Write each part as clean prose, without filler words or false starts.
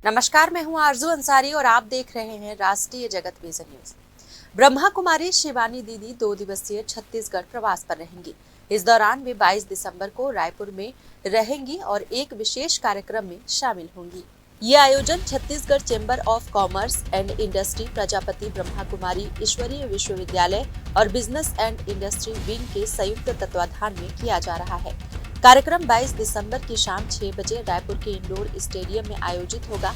नमस्कार, मैं हूं आरजू अंसारी और आप देख रहे हैं राष्ट्रीय जगत विजन न्यूज। ब्रह्मा कुमारी शिवानी दीदी 2 दिवसीय छत्तीसगढ़ प्रवास पर रहेंगी। इस दौरान वे 22 दिसंबर को रायपुर में रहेंगी और एक विशेष कार्यक्रम में शामिल होंगी। ये आयोजन Chhattisgarh chamber of commerce and industry, Prajapati Brahma Kumari Ishwariya Vishwavidyalaya और बिजनेस एंड इंडस्ट्री विंग के संयुक्त तत्वाधान में किया जा रहा है। कार्यक्रम 22 दिसंबर की शाम 6 बजे रायपुर के इंडोर स्टेडियम में आयोजित होगा।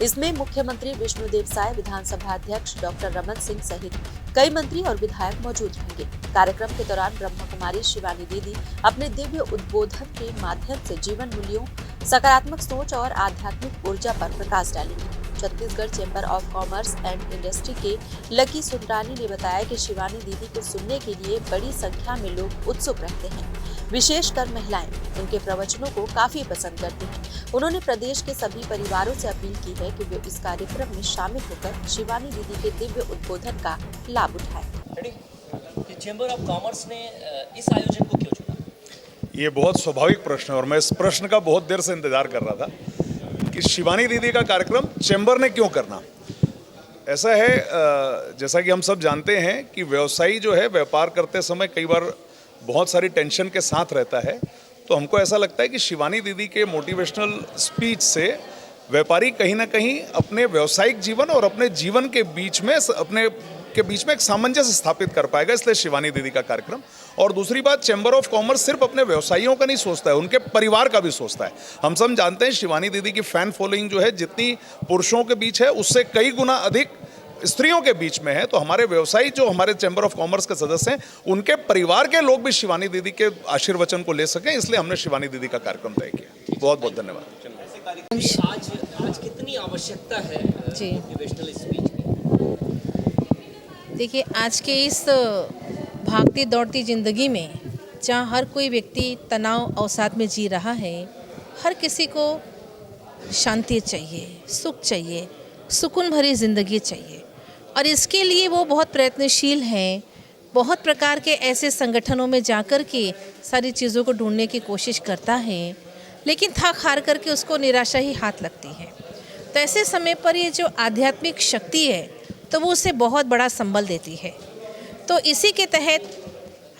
इसमें मुख्यमंत्री विष्णुदेव साय, विधानसभा अध्यक्ष डॉक्टर रमन सिंह सहित कई मंत्री और विधायक मौजूद रहेंगे। कार्यक्रम के दौरान ब्रह्मा कुमारी शिवानी दीदी अपने दिव्य उद्बोधन के माध्यम से जीवन मूल्यों, सकारात्मक सोच और आध्यात्मिक ऊर्जा पर प्रकाश डालेंगी। Chhattisgarh chamber of commerce and industry के लकी सुंदरानी ने बताया कि शिवानी दीदी को सुनने के लिए बड़ी संख्या में लोग उत्सुक रहते हैं। विशेषकर महिलाएं उनके प्रवचनों को काफी पसंद करती हैं। उन्होंने प्रदेश के सभी परिवारों से अपील की है कि वे इस कार्यक्रम में शामिल होकर शिवानी दीदी के दिव्य उद्बोधन का लाभ उठाएं। चैम्बर ऑफ कॉमर्स ने इस आयोजन को क्यों चुना? ये बहुत स्वाभाविक प्रश्न है और मैं इस प्रश्न का बहुत देर से इंतजार कर रहा था कि शिवानी दीदी का कार्यक्रम चैम्बर ने क्यों करना। ऐसा है, जैसा कि हम सब जानते हैं कि व्यवसायी जो है व्यापार करते समय कई बार बहुत सारी टेंशन के साथ रहता है, तो हमको ऐसा लगता है कि शिवानी दीदी के मोटिवेशनल स्पीच से व्यापारी कहीं ना कहीं अपने व्यावसायिक जीवन और अपने जीवन के बीच में एक सामंजस्य स्थापित कर पाएगा, इसलिए शिवानी दीदी का कार्यक्रम। और दूसरी बात, चैम्बर ऑफ कॉमर्स सिर्फ अपने व्यवसायियों का नहीं सोचता है, उनके परिवार का भी सोचता है। हम सब जानते हैं शिवानी दीदी की फैन फॉलोइंग जो है जितनी पुरुषों के बीच है उससे कई गुना अधिक स्त्रियों के बीच में है। तो हमारे व्यवसायी जो हमारे चैम्बर ऑफ कॉमर्स के सदस्य हैं, उनके परिवार के लोग भी शिवानी दीदी के आशीर्वचन को ले सकें, इसलिए हमने शिवानी दीदी का कार्यक्रम तय किया। बहुत बहुत धन्यवाद। आज कितनी आवश्यकता है जी मोटिवेशनल स्पीच की? देखिए, आज के इस भागती दौड़ती ज़िंदगी में जहाँ हर कोई व्यक्ति तनाव अवसाद में जी रहा है, हर किसी को शांति चाहिए, सुख चाहिए, सुकून भरी ज़िंदगी चाहिए। और इसके लिए वो बहुत प्रयत्नशील हैं। बहुत प्रकार के ऐसे संगठनों में जाकर के सारी चीज़ों को ढूंढने की कोशिश करता है, लेकिन थक हार करके उसको निराशा ही हाथ लगती है। तो ऐसे समय पर ये जो आध्यात्मिक शक्ति है तो वो उसे बहुत बड़ा संबल देती है। तो इसी के तहत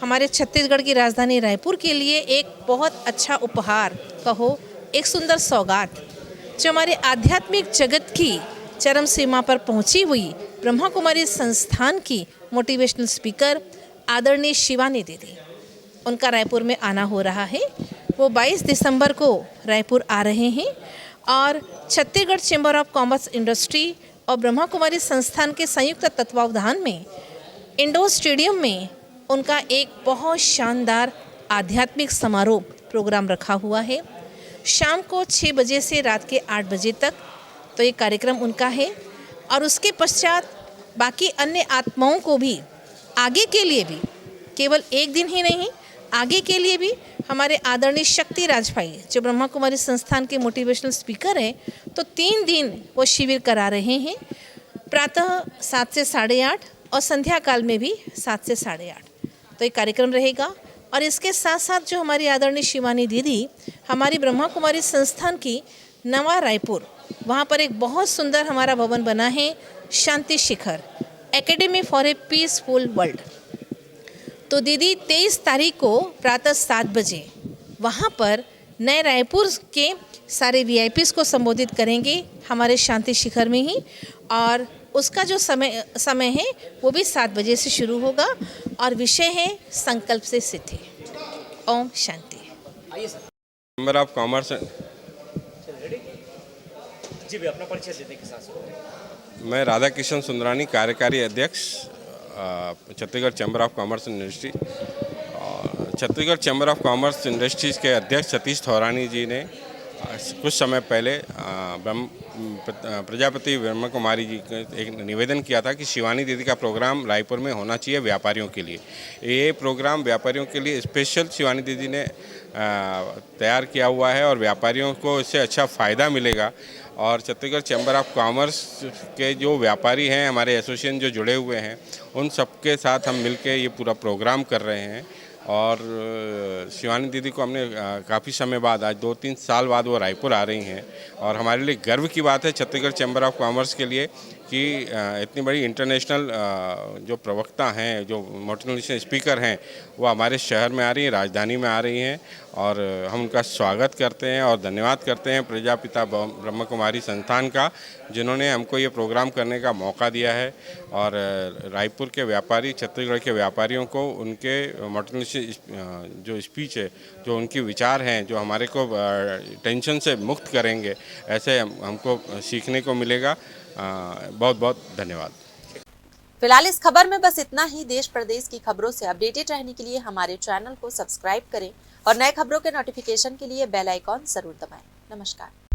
हमारे छत्तीसगढ़ की राजधानी रायपुर के लिए एक बहुत अच्छा उपहार कहो, एक सुंदर सौगात जो हमारे आध्यात्मिक जगत की चरम सीमा पर पहुंची हुई ब्रह्मा कुमारी संस्थान की मोटिवेशनल स्पीकर आदरणीय शिवानी दीदी, उनका रायपुर में आना हो रहा है। वो 22 दिसंबर को रायपुर आ रहे हैं और Chhattisgarh chamber of commerce industry और ब्रह्मा कुमारी संस्थान के संयुक्त तत्वावधान में इंडोर स्टेडियम में उनका एक बहुत शानदार आध्यात्मिक समारोह प्रोग्राम रखा हुआ है। शाम को 6 बजे से रात के 8 बजे तक तो ये कार्यक्रम उनका है। और उसके पश्चात बाकी अन्य आत्माओं को भी आगे के लिए भी, केवल एक दिन ही नहीं, आगे के लिए भी हमारे आदरणीय शक्ति राज भाई जो ब्रह्मा कुमारी संस्थान के मोटिवेशनल स्पीकर हैं, तो 3 दिन वो शिविर करा रहे हैं, प्रातः 7 से 8:30 और संध्या काल में भी 7 से 8:30। तो ये कार्यक्रम रहेगा। और इसके साथ साथ जो हमारी आदरणीय शिवानी दीदी हमारी ब्रह्मा कुमारी संस्थान की नवा रायपुर, वहाँ पर एक बहुत सुंदर हमारा भवन बना है, Shanti Shikhar academy for a peaceful world. तो दीदी 23 तारीख को प्रातः 7 बजे वहाँ पर नए रायपुर के सारे वीआईपीज़ को संबोधित करेंगे हमारे शांति शिखर में ही। और उसका जो समय है वो भी 7 बजे से शुरू होगा और विषय है संकल्प से सिद्धि। ओम शांति। आइए सर। Chamber of commerce. जी भी अपना परिचय देने के साथ। मैं राधा किशन सुंदरानी, कार्यकारी अध्यक्ष Chhattisgarh chamber of commerce industry. Chhattisgarh chamber of commerce industries के अध्यक्ष सतीश थौरानी जी ने कुछ समय पहले प्रजापति ब्रह्मा कुमारी जी को एक निवेदन किया था कि शिवानी दीदी का प्रोग्राम रायपुर में होना चाहिए व्यापारियों के लिए। ये प्रोग्राम व्यापारियों के लिए स्पेशल शिवानी दीदी ने तैयार किया हुआ है और व्यापारियों को इससे अच्छा फ़ायदा मिलेगा। और छत्तीसगढ़ चैम्बर ऑफ कॉमर्स के जो व्यापारी हैं, हमारे एसोसिएशन जो जुड़े हुए हैं, उन सबके साथ हम मिलके ये पूरा प्रोग्राम कर रहे हैं। और शिवानी दीदी को हमने काफ़ी समय बाद, आज 2-3 साल बाद वो रायपुर आ रही हैं और हमारे लिए गर्व की बात है छत्तीसगढ़ चैम्बर ऑफ कॉमर्स के लिए कि इतनी बड़ी इंटरनेशनल जो प्रवक्ता हैं, जो मोटिवेशनल स्पीकर हैं, वो हमारे शहर में आ रही हैं, राजधानी में आ रही हैं और हम उनका स्वागत करते हैं और धन्यवाद करते हैं प्रजापिता ब्रह्म कुमारी संस्थान का, जिन्होंने हमको ये प्रोग्राम करने का मौका दिया है। और रायपुर के व्यापारी, छत्तीसगढ़ के व्यापारियों को उनके मोटिवेशनल जो स्पीच है, जो उनके विचार हैं, जो हमारे को टेंशन से मुक्त करेंगे, ऐसे हमको सीखने को मिलेगा। बहुत बहुत धन्यवाद। फिलहाल इस खबर में बस इतना ही। देश प्रदेश की खबरों से अपडेटेड रहने के लिए हमारे चैनल को सब्सक्राइब करें और नए खबरों के नोटिफिकेशन के लिए बेल आइकॉन जरूर दबाएं। नमस्कार।